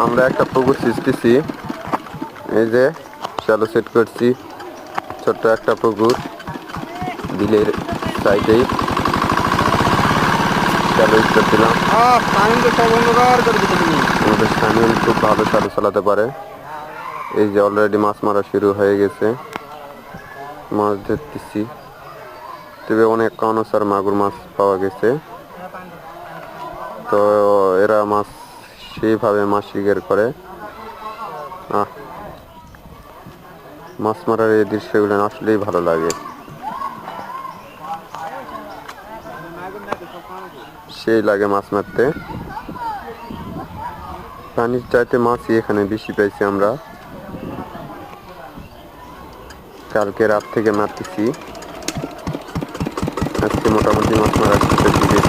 আমরা একটা পুকুর সৃষ্টিছি, এই যে শ্যালো সেট করছি, ছোট্ট একটা পুকুর বিলের সাইডেই শ্যালো স্টার দিলাম। আমাদের শামিম খুব ভালো শ্যালো চালাতে পারে। এই যে অলরেডি মাছ মারা শুরু হয়ে গেছে, মাছ ধরতেছি। তবে অনেক কানসার মাগুর মাছ পাওয়া গেছে, তো এরা মাছ সেইভাবে মাছ শিকার করে। মাছ মারার এই দৃশ্যগুলো আসলেই ভালো লাগে, সেই লাগে মাছ মারতে। পানির চাইতে মাছই এখানে বেশি পাইছি আমরা। কালকে রাত থেকে মারতেছি, আজকে মোটামুটি মাছ মারার শেষের দিকে।